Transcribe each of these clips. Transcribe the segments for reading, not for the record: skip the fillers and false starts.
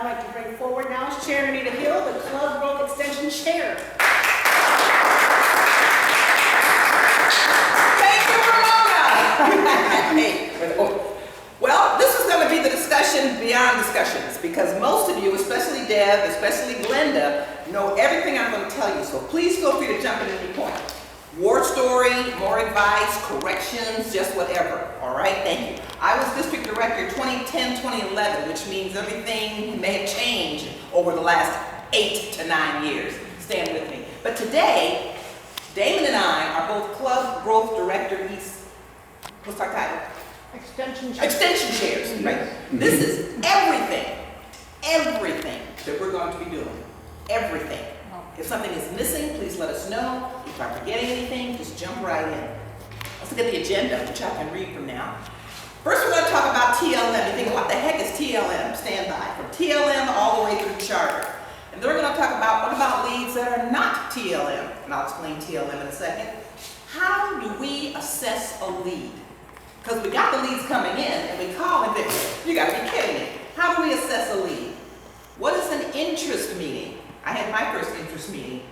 I'd like to bring forward now Sharon Anita Hill, the Club Growth Extension Chair. Thank you, Ramona. Well, this is going to be the discussion beyond discussions, because most of you, especially Deb, especially Glenda, know everything I'm going to tell you. So please feel free to jump in at any point. War story, more advice, corrections, just whatever. All right, thank you. I was district director 2010-2011, which means everything may have changed over the last 8 to 9 years. Stand with me. But today, Damon and I are both club growth directors. What's our title? Extension chairs. Extension chairs, right? This is everything that we're going to be doing. Everything. If something is missing, please let us know. If I'm forgetting anything, just jump right in. Let's look at the agenda, which I can read from now. First, we're going to talk about TLM. You think, what the heck is TLM? Stand by. From TLM all the way through charter. And then we're going to talk about what about leads that are not TLM? And I'll explain TLM in a second. How do we assess a lead? Because we got the leads coming in and we call them, you got to be kidding me. How do we assess a lead? What is an interest meeting? I had my first interest meeting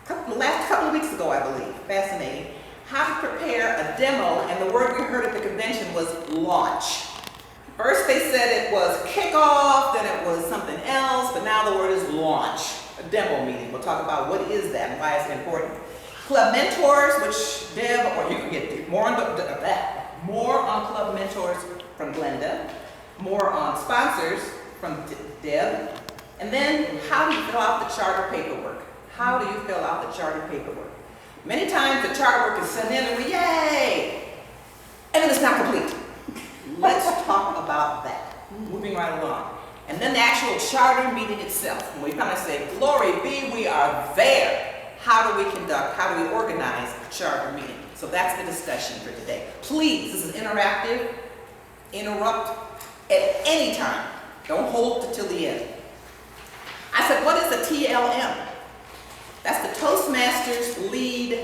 the last couple of weeks ago, I believe. Fascinating. How to prepare a demo, and the word we heard at the convention was launch. First they said it was kickoff, then it was something else, but now the word is launch, a demo meeting. We'll talk about what is that and why it's important. Club mentors, which Deb, or you can get more on that. More on club mentors from Glenda, more on sponsors from Deb, and then how do you fill out the charter paperwork? How do you fill out the charter paperwork? Many times the charter work is sent in and we yay, and then it's not complete. Let's talk about that. Moving right along. And then the actual charter meeting itself. When we kind of say, glory be, we are there. How do we conduct, how do we organize a charter meeting? So that's the discussion for today. Please, this is interactive. Interrupt at any time. Don't hold it till the end. I said, what is a TLM? That's the Toastmasters lead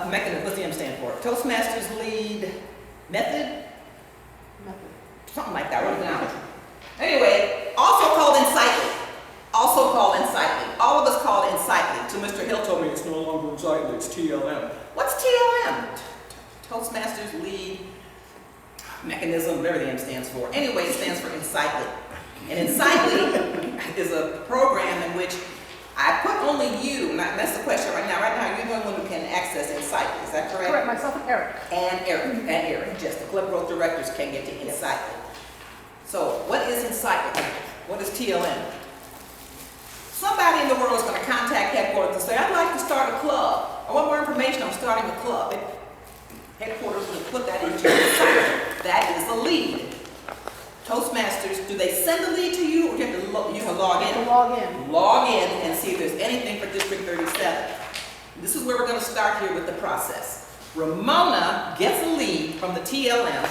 mechanism. What's the M stand for? Toastmasters lead method? Something like that. Write it down. Anyway, also called Insightly. Also called Insightly. All of us call it Insightly. So Mr. Hill told me it's no longer Insightly, it's TLM. What's TLM? Toastmasters lead mechanism, whatever the M stands for. Anyway, it stands for Insightly. And Insightly is a program in which I put only you, and that's the question right now. Right now, you're the only one who can access Insightly. Is that correct? Correct, myself and Eric. And Eric. Yes, the club growth directors can get to Insightly. So, what is Insightly? What is TLM? Somebody in the world is going to contact headquarters and say, I'd like to start a club. I want more information on starting a club. And headquarters will put that into Insightly. That is a lead. Toastmasters, do they send the lead to you, or you have to log in? Log in. Log in and see if there's anything for District 37. This is where we're going to start here with the process. Ramona gets a lead from the TLM.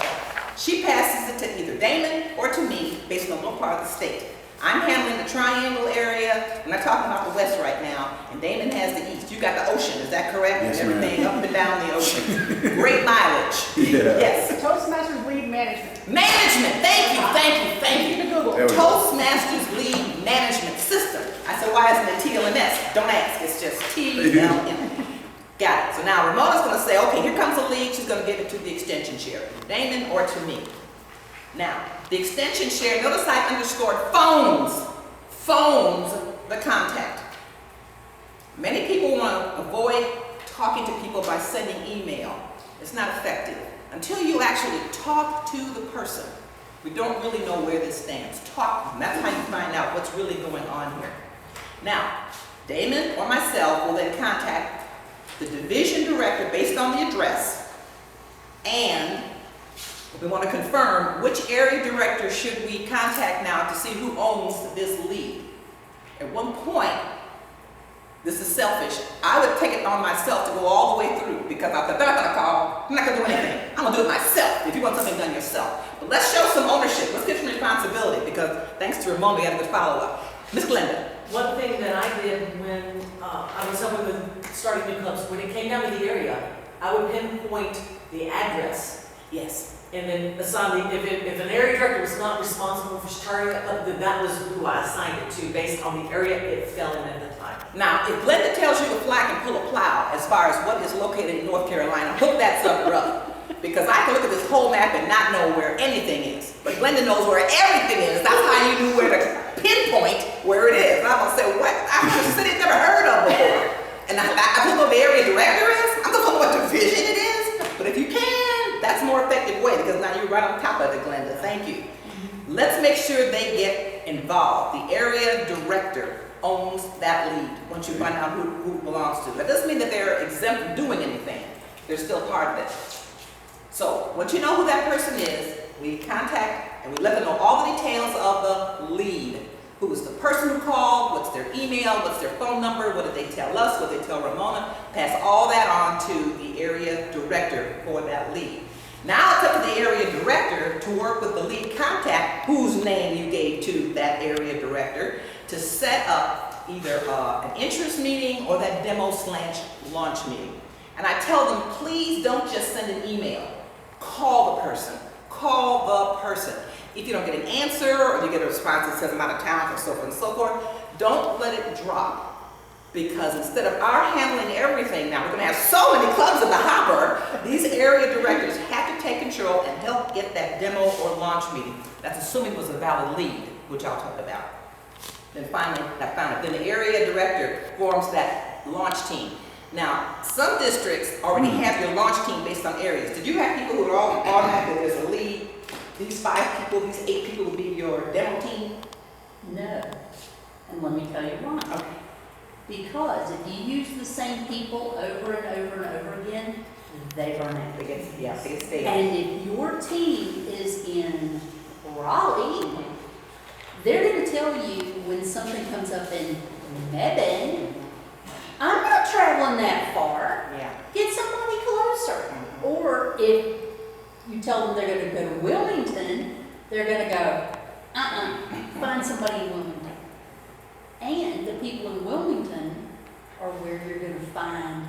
She passes it to either Damon or to me, based on what part of the state. I'm handling the triangle area, and I'm talking about the west right now, and Damon has the east. You got the ocean, is that correct? Yes, everything ma'am. up and down the ocean. Great mileage. Yeah. Yes. Toastmasters lead management. Management, thank you. Easy to Google. There we go. Toastmasters lead management system. I said, why isn't it TLMS? Don't ask, it's just TLM. Got it. So now Ramona's going to say, okay, here comes a lead. She's going to give it to the extension chair, Damon or to me. Now, the extension chair, notice I underscored phones. Phones, the contact. Many people want to avoid talking to people by sending email. It's not effective. Until you actually talk to the person, we don't really know where this stands. Talk to them. That's how you find out what's really going on here. Now, Damon or myself will then contact the division director based on the address, and we want to confirm which area director should we contact now to see who owns this lead. At one point, this is selfish, I would take it on myself to go all the way through, because I thought, they're not going to call, I'm not going to do anything. I'm going to do it myself if you want something done yourself. But let's show some ownership. Let's get some responsibility, because thanks to Ramona, we had a good follow-up. Miss Glenda. One thing that I did when I was helping with starting new clubs, when it came down to the area, I would pinpoint the address. Yes. and then assign if an area director was not responsible for starting it up, then that was who I assigned it to based on the area it fell in at the time. Now, if Glenda tells you to flag and pull a plow as far as what is located in North Carolina, hook that sucker up. Because I can look at this whole map and not know where anything is. But Glenda knows where everything is. That's how you knew where to pinpoint where it is. And I'm gonna say, what? I'm from a city I've never heard of before. And I don't know what the area director is. I'm gonna know what division it is. But if you can, that's a more effective way because now you're right on top of it, Glenda. Thank you. Let's make sure they get involved. The area director owns that lead once you find out who it belongs to. That doesn't mean that they're exempt from doing anything. They're still part of it. So once you know who that person is, we contact and we let them know all the details of the lead. Who is the person who called, what's their email, what's their phone number, what did they tell us, what did they tell Ramona. Pass all that on to the area director for that lead. Now it's up to the area director to work with the lead contact, whose name you gave to that area director, to set up either an interest meeting or that demo/launch meeting. And I tell them, please don't just send an email. Call the person. Call the person. If you don't get an answer or you get a response that says I'm out of town or so forth and so forth, don't let it drop. Because instead of our handling everything, now we're going to have so many clubs in the hopper, these area directors have to take control and help get that demo or launch meeting. That's assuming it was a valid lead, which I'll talk about. Then finally, then the area director forms that launch team. Now, some districts already have your launch team based on areas. Did you have people who are all automatically, there's a lead, these 5 people, these 8 people will be your demo team? No, and let me tell you why. Okay. Because if you use the same people over and over and over again, they burn out. They get stale. And if your team is in Raleigh, they're going to tell you when something comes up in Mebane, I'm not traveling that far. Yeah. Get somebody closer. Or if you tell them they're going to go to Wilmington, they're going to go, find somebody in Wilmington. And the people in Wilmington are where you're going to find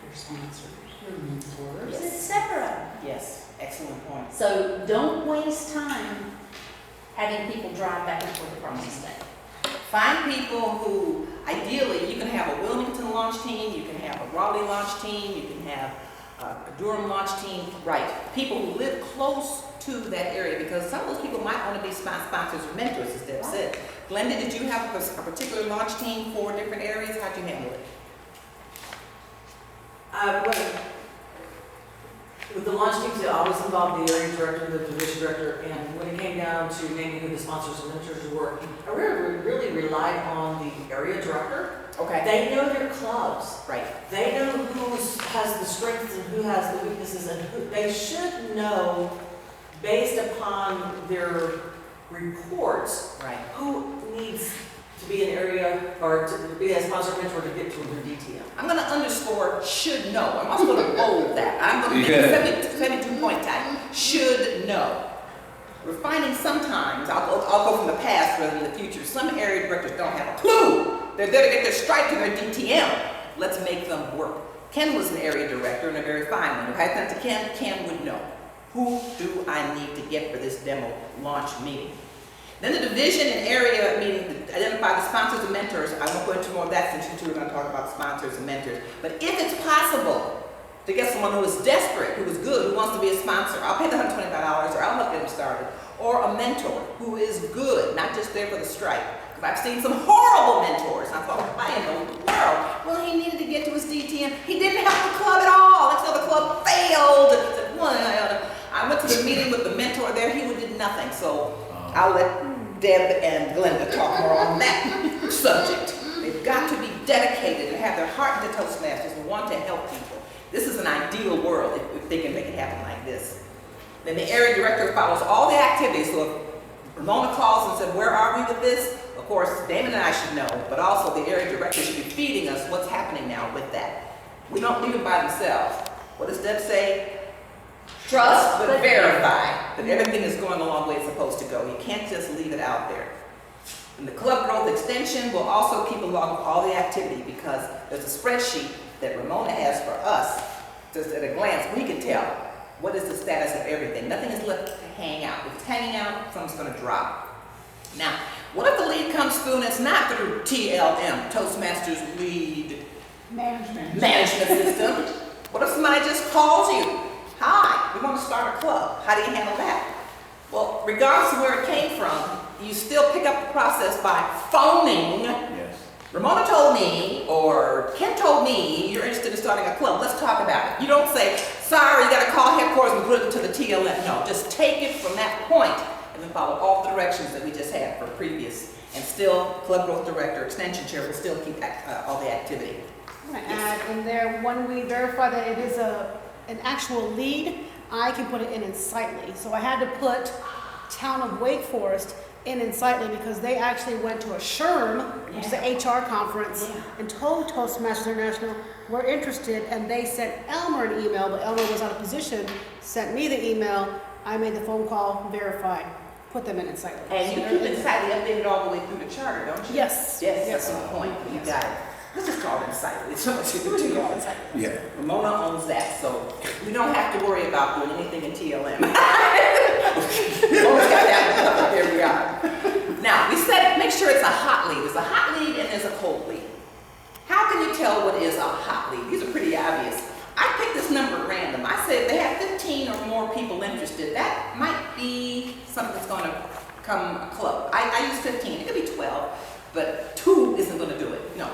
your sponsors, your mentors, Yes. etc. Yes, excellent point. So don't waste time having people drive back and forth across the state. Find people who, ideally, you can have a Wilmington launch team, you can have a Raleigh launch team, you can have a Durham launch team. Right. People who live close to that area, because some of those people might want to be sponsors or mentors, as Deb said. Glenda, did you have a particular launch team for different areas? How'd you handle it? With the launch teams, I was involved, the area director, the division director, and when it came down to naming who the sponsors and mentors were, I really relied on the area director. Okay. They know their clubs. Right. They know who has the strengths and who has the weaknesses, and who they should know based upon their reports, Right. who needs to be an area or to be a sponsor mentor to get to their DTM. I'm going to underscore should know. I'm also going to bold that. I'm going to make a 72-point type. Should know. We're finding sometimes, I'll go from the past rather than the future, some area directors don't have a clue. They're there to get their stripe to their DTM. Let's make them work. Ken was an area director and a very fine one. If I sent to Ken, Ken would know. Who do I need to get for this demo launch meeting? Then the division and area meeting, identify the sponsors and mentors. I won't go into more of that since you two are going to talk about sponsors and mentors. But if it's possible to get someone who is desperate, who is good, who wants to be a sponsor, I'll pay the $125 or I'll help get them started. Or a mentor who is good, not just there for the stripe. Because I've seen some horrible mentors. I thought, why in the world? Well, he needed to get to his DTM. He didn't help the club at all. That's how the club failed. I said, well, I went to the meeting with the mentor there. He did nothing. So I'll let Deb and Glenda talk more on that subject. They've got to be dedicated and have their heart into Toastmasters and want to help people. This is an ideal world if they can make it happen like this. Then the area director follows all the activities. So if Ramona calls and said, where are we with this? Of course, Damon and I should know, but also the area director should be feeding us what's happening now with that. We don't leave them by themselves. What does Deb say? Trust, but verify that everything is going along the way it's supposed to go. You can't just leave it out there. And the club growth extension will also keep a log of all the activity because there's a spreadsheet that Ramona has for us. Just at a glance, we can tell What is the status of everything? Nothing is left to hang out. If it's hanging out, something's gonna drop. Now, what if the lead comes through and it's not through TLM, Toastmasters Lead Management System? What if somebody just calls you? Hi, we want to start a club. How do you handle that? Well, regardless of where it came from, you still pick up the process by phoning. Yes. Ramona told me, or Ken told me, you're interested in starting a club. Let's talk about it. You don't say, sorry, you got to call headquarters and put it into the TLM. No, just take it from that point and then follow all the directions that we just had for previous. And still, Club Growth Director, Extension Chair will still keep all the activity. I'm gonna add in there, when we verify that it is an actual lead, I can put it in Insightly. So I had to put Town of Wake Forest in Insightly because they actually went to a SHRM, which is an HR conference, and told Toastmasters International, we're interested, and they sent Elmer an email, but Elmer was out of position, sent me the email, I made the phone call, verified, put them in Insightly. And you keep Insightly updated all the way through the charter, don't you? Yes. Yes, that's the point. You got it. Let's just call it Insightly. It's so much you do. Yeah. Ramona owns that, so we don't have to worry about doing anything in TLM. Ramona's got that covered. There we are. Now, we said make sure it's a hot lead. There's a hot lead and there's a cold lead. How can you tell what is a hot lead? These are pretty obvious. I picked this number at random. I said if they have 15 or more people interested, that might be something that's going to come a club. I use 15. It could be 12, but 2 isn't going to do it. No.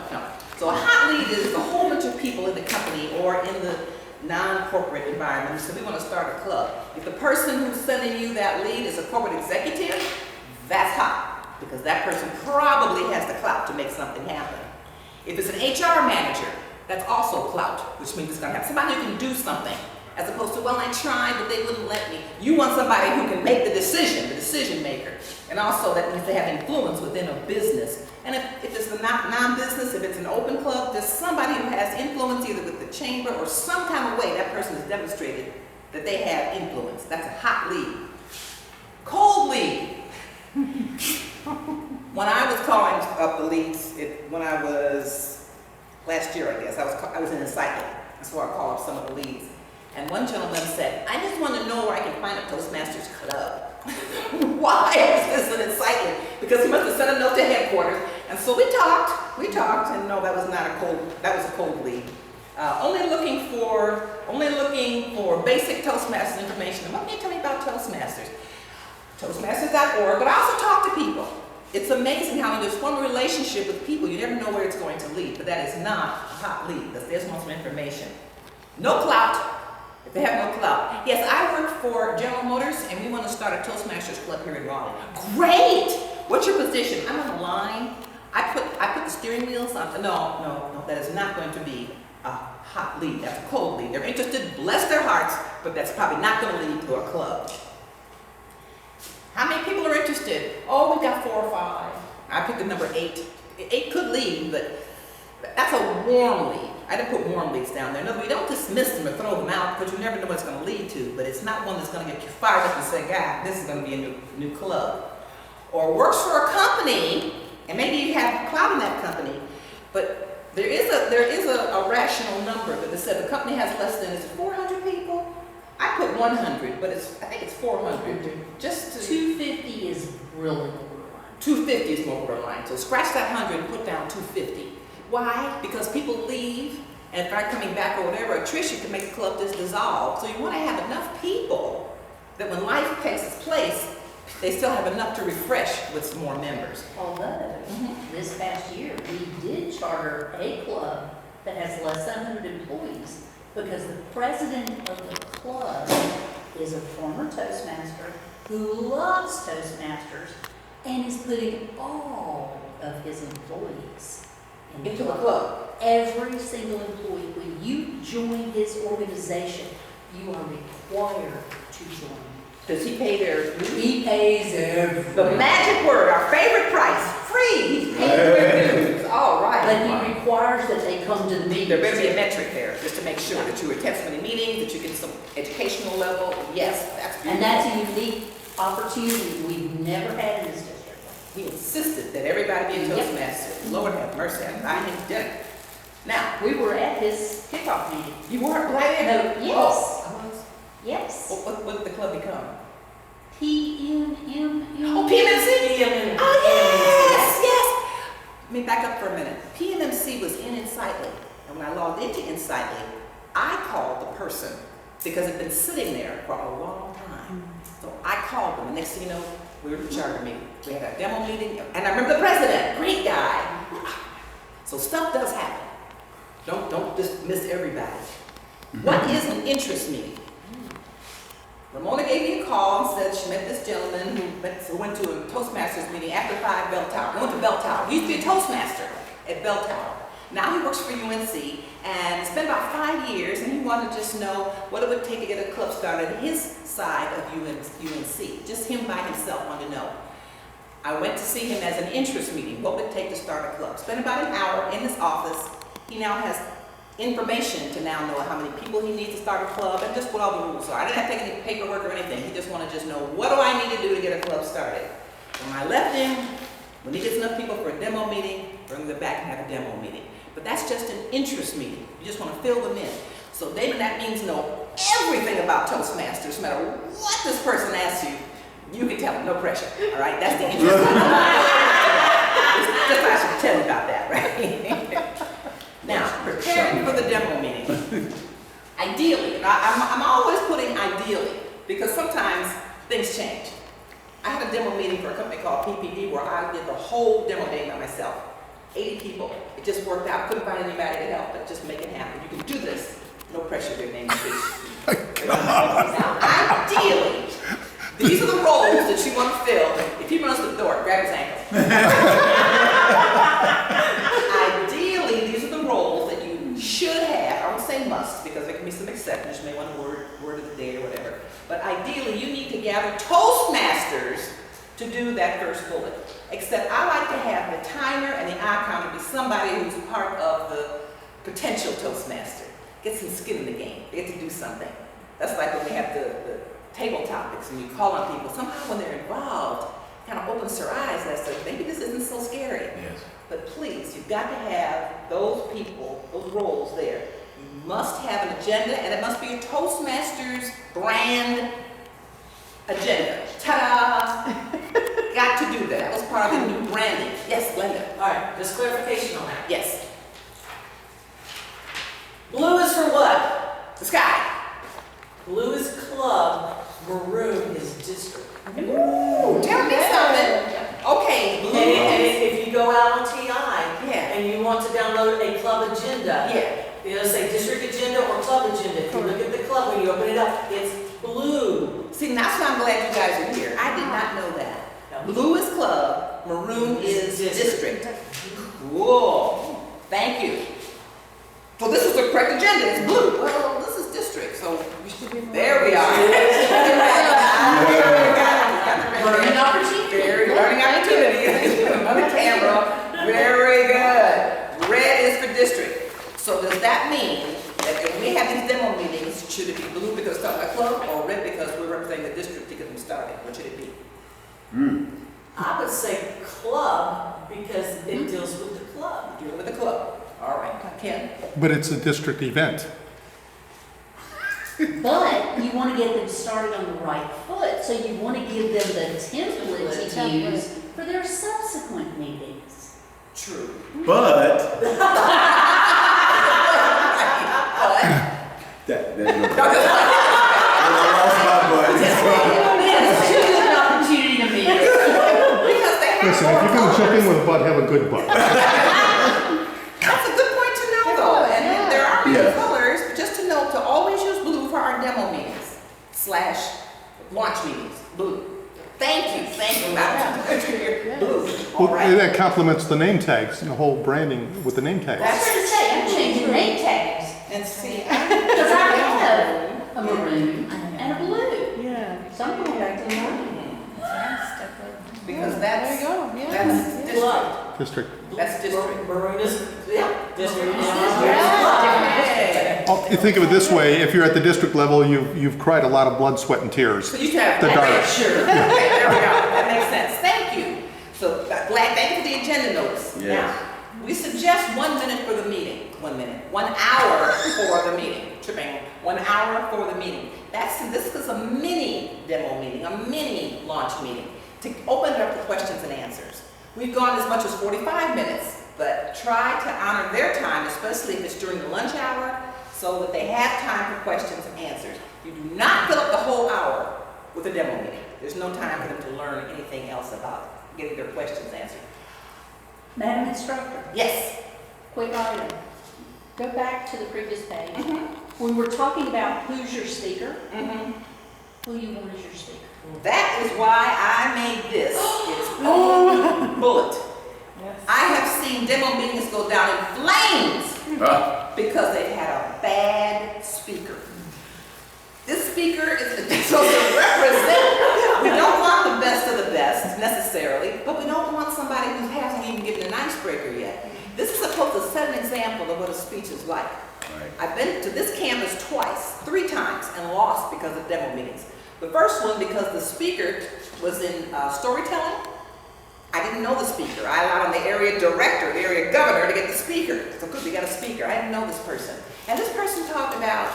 So a hot lead is a whole bunch of people in the company or in the non-corporate environment. So we want to start a club. If the person who's sending you that lead is a corporate executive, that's hot because that person probably has the clout to make something happen. If it's an HR manager, that's also clout, which means it's going to have somebody who can do something, as opposed to, well, I tried, but they wouldn't let me. You want somebody who can make the decision maker. And also that means they have influence within a business. And if it's a non-business, if it's an open club, there's somebody who has influence either with the chamber or some kind of way that person has demonstrated that they have influence. That's a hot lead. Cold lead. When I was calling up the leads, when I was last year, I guess, I was in Insightly. That's where I called up some of the leads. And one gentleman said, I just want to know where I can find a Toastmasters club. Why is this an Insightly? Because he must have sent a note to headquarters. And so we talked, and no, that was a cold lead. Only looking for basic Toastmasters information. And what can you tell me about Toastmasters? Toastmasters.org, but I also talk to people. It's amazing how when you just form a relationship with people, you never know where it's going to lead, but that is not a hot lead. They just want some information. No clout. If they have no clout. Yes, I work for General Motors, and we want to start a Toastmasters club here in Raleigh. Great! What's your position? I'm on the line. I put the steering wheels on. No, that is not going to be a hot lead. That's a cold lead. They're interested, bless their hearts, but that's probably not going to lead to a club. How many people are interested? Oh, we've got 4 or 5. I picked the number 8. 8 could lead, but that's a warm lead. I didn't put warm leads down there. No, we don't dismiss them or throw them out because you never know what it's going to lead to, but it's not one that's going to get you fired up and say, God, this is going to be a new club. Or works for a company, and maybe you have clout in that company, but there is a rational number that said the company has less than, is it 400 people? I put 100, but I think it's 400. Just to 250 is really borderline. 250 is more borderline. So scratch that 100 and put down 250. Why? Because people leave and start coming back or whatever. Attrition can make the club just dissolve. So you want to have enough people that when life takes its place, they still have enough to refresh with some more members. Although, this past year, we did charter a club that has less than 100 employees because the president of the club is a former Toastmaster who loves Toastmasters and is putting all of his employees Into a club. Every single employee, when you join his organization, you are required to join. Does he pay their dues? He pays everything. The magic word, our favorite price, free. He's paying their dues. All right. But he requires that they come to the meeting. There better be a metric there, just to make sure that you attend so many meetings, that you get some educational level. Yes, that's beautiful. And that's a unique opportunity we've never had in this district. He insisted that everybody be a Yep. Toastmaster. Lord have mercy, I invited him to dinner. Now, We were at his kickoff meeting. you weren't right there? No, yes. Oh, I was. Yes. What did the club become? PMM. Oh, PMMC? DTM. Oh, yes. Let me back up for a minute. PMMC was in Insightly, and when I logged into Insightly, I called the person because it had been sitting there for a long time. So I called them, and next thing you know, we were at the charter meeting. We had a demo meeting, and I remember the president, great guy. So stuff does happen. Don't dismiss everybody. What is an interest meeting? Ramona gave me a call and said she met this gentleman who went to a Toastmasters meeting after 5 Bell Tower. He went to Bell Tower. He used to be a Toastmaster at Bell Tower. Now he works for UNC, and it's been about 5 years, and he wanted to just know what it would take to get a club started at his side of UNC. Just him by himself wanted to know. I went to see him as an interest meeting. What would it take to start a club? Spent about an hour in his office. He now has information to now know how many people he needs to start a club and just what all the rules are. I didn't have to take any paperwork or anything. He just wanted to just know, what do I need to do to get a club started? When I left him, when he gets enough people for a demo meeting, bring them back and have a demo meeting. But that's just an interest meeting. You just want to fill them in. So David, that means know everything about Toastmasters, no matter what this person asks you. You can tell them, no pressure, all right? That's the interest. Just I should tell you about that, right? Now, preparing for the demo meeting. Ideally, and I'm always putting ideally, because sometimes things change. I had a demo meeting for a company called PPD where I did the whole demo day by myself. 80 people. It just worked out. Couldn't find anybody to help, but just make it happen. You can do this. No pressure, your name is. Now, ideally, these are the roles that you want to fill. If he runs to the door, grab his ankle. Ideally, these are the roles that you should have. I won't say must, because there can be some exceptions. You may want a word of the day or whatever. But ideally, you need to gather Toastmasters to do that first bullet. Except I like to have the timer and the icon to be somebody who's part of the potential Toastmaster. Get some skin in the game. They get to do something. That's like when we have the table topics and you call on people. Somehow when they're involved, kind of opens their eyes and says, maybe this isn't so scary. Yes. But please, you've got to have those people, those roles there. You must have an agenda, and it must be a Toastmasters brand agenda. Ta-da! Got to do that. That was part of the new branding. Yes, Glenda. All right, just clarification on that. Yes. Blue is for what? The sky. Blue is club, maroon is district. Ooh, tell me something. Okay, blue. And if you go out on TI Yeah. and you want to download a club agenda, Yeah. it'll say district agenda or club agenda. If you look at the club, when you open it up, it's blue. See, that's why I'm glad you guys are here. I did not know that. Blue is club, maroon is district. Cool. Thank you. So this is the correct agenda. It's blue. Well, this is district. So there we are. Learning opportunity. Very learning opportunity. Another camera. Very good. Red is for district. So does that mean that if we have these demo meetings, should it be blue because it's talking about club, or red because we're representing the district to get them started? What should it be? I would say club because it deals with the club. Deal with the club. All right. Ken? But it's a district event. But you want to get them started on the right foot, so you want to give them the template to use for their subsequent meetings. True. But But I lost my butt. It's too good an opportunity to meet. because they have Listen, if you're gonna jump in with a butt, have a good butt. That's a good point to know, though. And then there are many Yeah. colors, but just to know to always use blue for our demo meetings / launch meetings. Blue. Thank you. Blue. All Well, right. that complements the name tags and the whole branding with the name tags. I was going to say, I'm changing name tags, And see, because I have a maroon and a blue. Yeah. So I'm going back to the maroon. because There you go, yeah. that's district. Club. District. That's district. Maroon is, yeah, district. Yeah. Oh, you think of it this way, if you're at the district level, you've cried a lot of blood, sweat, and tears. So you should have The okay, dark. sure. Okay, there we go. That makes sense. Thank you. So glad. Thank you for the agenda notice. Yes. Now, we suggest 1 minute for the meeting. 1 minute. 1 hour for the meeting. tripping, 1 hour for the meeting. This is a mini demo meeting, a mini launch meeting to open it up to questions and answers. We've gone as much as 45 minutes, but try to honor their time, especially if it's during the lunch hour, so that they have time for questions and answers. You do not fill up the whole hour with a demo meeting. There's no time for them to learn anything else about getting their questions answered. Madam Instructor, Yes. quick item. Go back to the previous page. Mm-hmm. We were talking about who's your speaker, Mm-hmm. who you want as your speaker. That is why I made this its own bullet. I have seen demo meetings go down in flames because they've had a bad speaker. This speaker is supposed to represent. We don't want the best of the best necessarily, but we don't want somebody who hasn't even given an icebreaker yet. This is supposed to set an example of what a speech is like. Right. I've been to this campus three times, and lost because of demo meetings. The first one because the speaker was in storytelling. I didn't know the speaker. I allowed the area director, the area governor to get the speaker. So good, we got a speaker. I didn't know this person. And this person talked about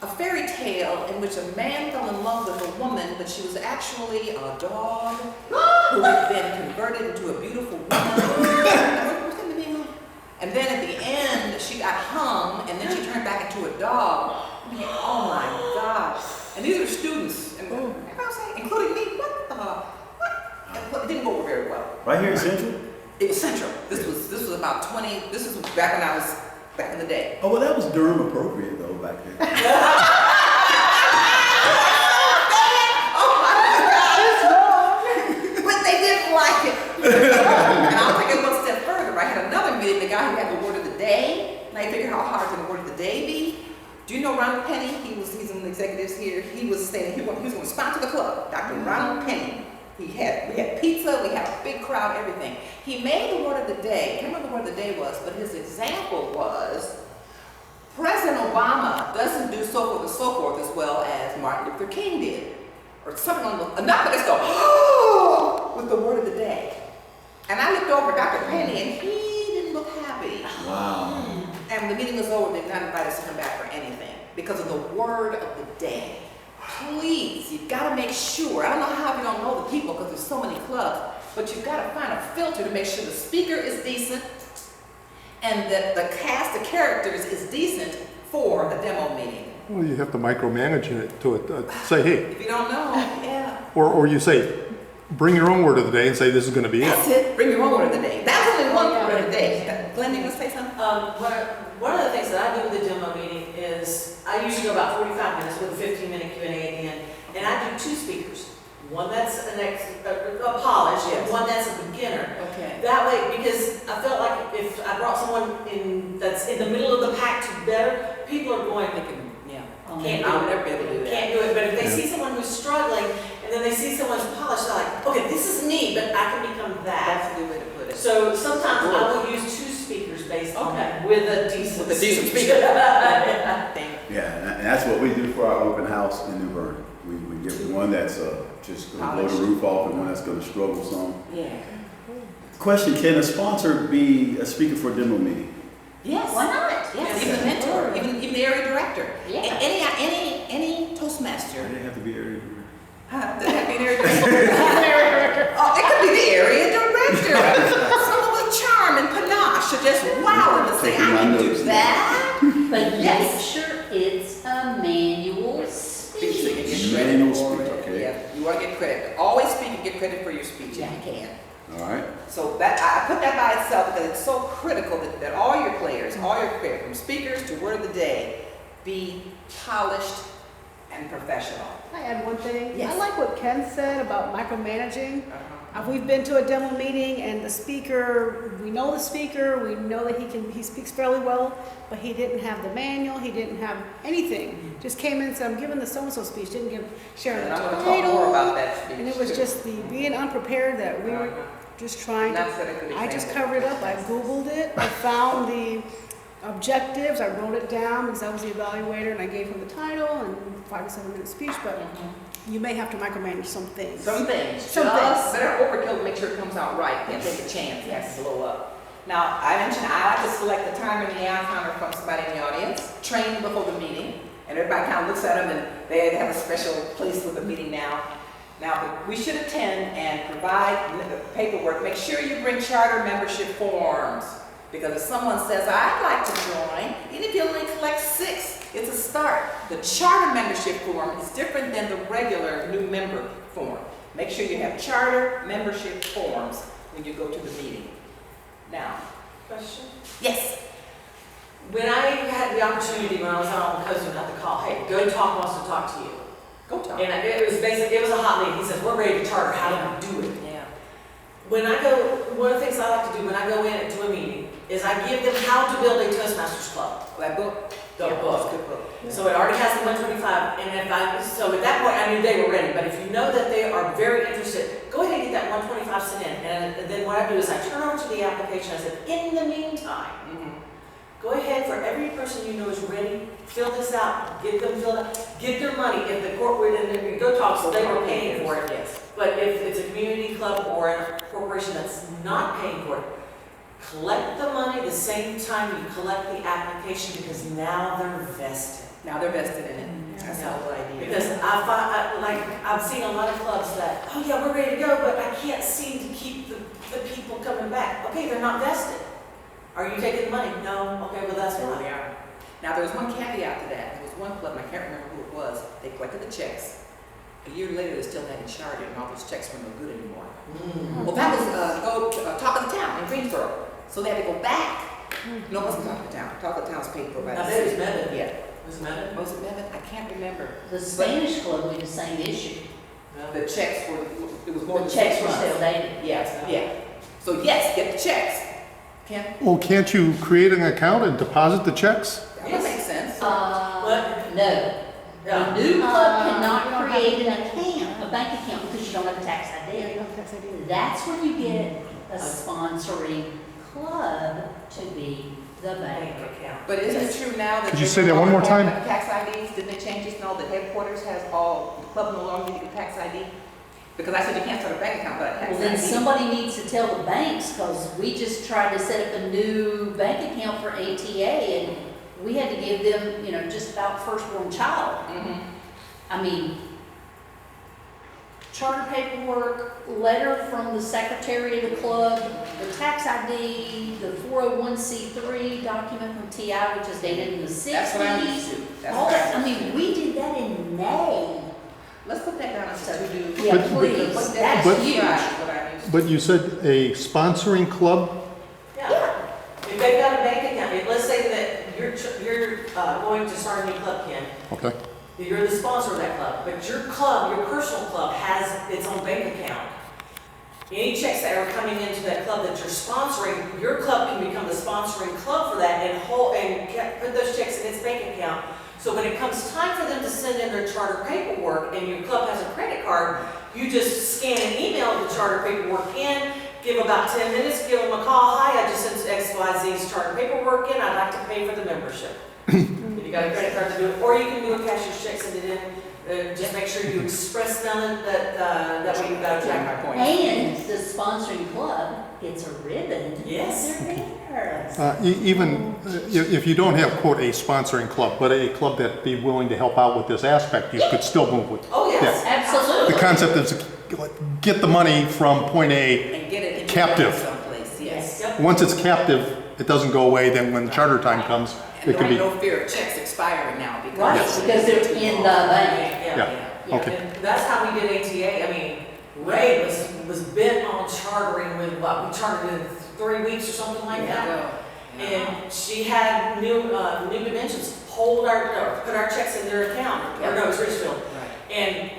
a fairy tale in which a man fell in love with a woman, but she was actually a dog who had been converted into a beautiful woman. And then at the end, she got hung, and then she turned back into a dog. I mean, oh my gosh. And these are students, and including me. What? It didn't go over very well. Right here in Central? It was Central. This was about 20, this was back when I was back in the day. Oh, well, that was Durham appropriate, though, back then. Oh my God. But they didn't like it. And I'll take it one step further. I had another meeting, the guy who had the word of the day, and I figured how hard can the word of the day be? Do you know Ronald Penny? He's in the executives here. He was saying he was going to sponsor the club, Dr. Ronald Penny. We had pizza, we had a big crowd, everything. He made the word of the day. I can't remember what the word of the day was, but his example was President Obama doesn't do so forth and so forth as well as Martin Luther King did. Or something on the, enough of this go, oh, with the word of the day. And I looked over at Dr. Penny and he didn't look happy. Wow. And when the meeting was over, they did not invite us to come back for anything because of the word of the day. Please, you've got to make sure. I don't know how you don't know the people because there's so many clubs, but you've got to find a filter to make sure the speaker is decent and that the cast of characters is decent for a demo meeting. Well, you have to micromanage it to it. Say, hey, If you don't know, yeah. or you say, bring your own word of the day and say this is going to be That's it. it. Bring your own word of the day. That's only one word of the day. Glenn, you want to say something? One of the things that I do with the demo meeting is I usually go about 45 minutes with a 15-minute Q&A at the end, and I do two speakers. One that's a polished, Yes. and one that's a beginner. Okay. That way, because I felt like if I brought someone in that's in the middle of the pack to better, people are going, thinking, Yeah. can't I do would it. never be able to do that. Can't do it. But if they Yeah. see someone who's struggling, and then they see someone who's polished, they're like, okay, this is me, but I can become that. That's a good way to put it. So sometimes I will use two speakers based on Okay. that with a decent With a decent speech. speaker. Yeah, and that's what we do for our open house in New Bern. We get one that's just going to blow the roof off and one that's going to struggle some. Yeah. Question, can a sponsor be a speaker for a demo meeting? Yes. Why not? Yes. Even the mentor, even the area director. Yeah. Any Why Toastmaster. did it have to be area? Huh? Does it have to be an area director? Oh, it could be the area director. Someone with charm and panache should just wow and say, I can do that. But Yes. make sure it's a manual Speech, so you can speech. get credit Manual for speech, it. okay. Yeah, you want to get credit. Always speak and get credit for your speech if you can. All right. So that I put that by itself because it's so critical that all your players, from speakers to word of the day, be polished and professional. I add one thing. Yes. I like what Ken said about micromanaging. We've been to a demo meeting and the speaker, we know the speaker, we know that he speaks fairly well, but he didn't have the manual, he didn't have anything. Just came in and said, I'm giving the so-and-so speech, didn't give Sharon And the I'm going to talk more title. about that speech. And it was too. just the being unprepared that we were just trying That's to, a good I just example. covered it up, I Googled it, I found the objectives, I wrote it down because I was the evaluator and I gave him the title and 5 to 7 minute speech, but you may have to micromanage some things. Some things. Some Just things. better overkill to make sure it comes out right. Can't take a chance. It has to blow up. Now, I mentioned I like to select the time and the hour counter from somebody in the audience, trained before the meeting, and everybody kind of looks at them and they have a special place for the meeting now. Now, we should attend and provide paperwork. Make sure you bring charter membership forms, because if someone says, I'd like to join, even if you only collect 6, it's a start. The charter membership form is different than the regular new member form. Make sure you have charter membership forms when you go to the meeting. Now, Question? yes. When I had the opportunity when I was out on the coast and got the call, hey, Go Talk wants to talk to you. Go talk. And it was basically, it was a hot lead. He says, we're ready to charter. How do we do it? Yeah. When I go, one of the things I like to do when I go in to a meeting is I give them how to build a Toastmasters club. That book? The Yeah, book. that's a good book. So it already has the 125, and so at that point I knew they were ready. But if you know that they are very interested, go ahead and get that 125 sent in. And then what I do is I turn over to the application. I said, in the meantime, go ahead, for every person you know is ready, fill this out, get them filled out, get their money. If the corporate and Go Talk, so they were paying for it. Yes. But if it's a community club or a corporation that's not paying for it, collect the money the same time you collect the application, because now they're vested. Now they're vested in it. That's the whole idea. Because I've seen a lot of clubs that, oh yeah, we're ready to go, but I can't seem to keep the people coming back. Okay, they're not vested. Are you taking the money? No. Okay, well that's There fine. they are. Now, there was one caveat to that. There was one club, and I can't remember who it was. They collected the checks. A year later, they still hadn't chartered, and all those checks were no good anymore. Well, that was Talk of the Town in Greensboro. So they had to go back. No, it wasn't Talk of the Town. Talk of the Town was paid for by Now, the that was city. Method. Yeah. Was it Method? Was it Method? I can't remember. The Spanish club had the same issue. No. The checks were, it was more The than checks 6 were months. still dated. Yes, yeah. So yes, get the checks. Ken? Well, can't you create an account and deposit the checks? That would make sense. No. The Yeah. new club we don't cannot have create a an account, a bank account, because you don't have a tax Yeah, ID. you don't have tax ID. That's when you get a sponsoring club to be the bank. Bank account. But isn't it true now that? Could you they say no that one longer more time? have Tax IDs, didn't they change this and all, the headquarters has all, the club no longer needs a tax ID? Because I said you can't start a bank account without a tax Well, then ID. somebody needs to tell the banks, because we just tried to set up a new bank account for ATA, and we had to give them, just about firstborn child. Mhm. I mean, charter paperwork, letter from the secretary of the club, the tax ID, the 401c3 document from TI, which is dated in the 60s. That's what I'm used to. That's All what that, I'm I used mean, we did that in May. to. Let's put that down as a to-do. Yeah, But- please, Put that that's But- huge. aside, what I'm used to. But you said a sponsoring club? Yeah. If they've got a bank account, let's say that you're going to start a new club, Ken. Okay. You're the sponsor of that club, but your club, your personal club, has its own bank account. Any checks that are coming into that club that you're sponsoring, your club can become the sponsoring club for that and put those checks in its bank account. So when it comes time for them to send in their charter paperwork and your club has a credit card, you just scan and email the charter paperwork in, give about 10 minutes, give them a call. Hi, I just sent XYZ's charter paperwork in. I'd like to pay for the membership. If you got a credit card to do it, or you can do a cashier's check, send it in. Just make sure you express that way you've got to That's track. my point. And the sponsoring club gets a ribbon. Yes. They're banners. Even if you don't have, quote, a sponsoring club, but a club that be willing to help out with this aspect, you could still move with. Oh, yes. Absolutely. The concept is get the money from point A. And get it in Captive. someplace, yes. Yep. Once it's captive, it doesn't go away. Then when charter time comes, And it there can ain't be. no fear of checks expiring now because. Right, because they're in the bank. Yeah. Okay. And that's how we did ATA. I mean, Ray was bent on chartering with what? We chartered in 3 weeks or something like that. And she had new dimensions, put our checks in their account. Or no, it was Richfield. Right. And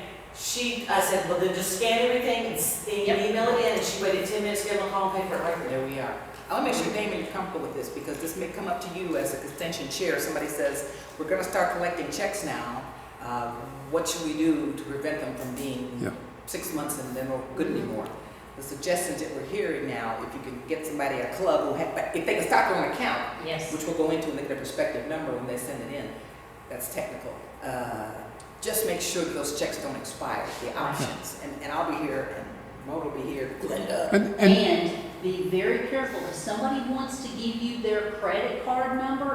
I said, well, then just scan everything and email it in. And she waited 10 minutes, give them a call and pay for it right there. There we are. I want to make sure, Damon, you're comfortable with this because this may come up to you as a extension chair. Somebody says, we're going to start collecting checks now. What should we do to prevent them from being 6 months and they're not good anymore? The suggestions that we're hearing now, if you can get somebody at a club who if they can start their own account, Yes. which we'll go into and look at a prospective number when they send it in, that's technical. Just make sure that those checks don't expire, the options. And I'll be here, and Mo will be here, Glenda. And And be very careful. If somebody wants to give you their credit card number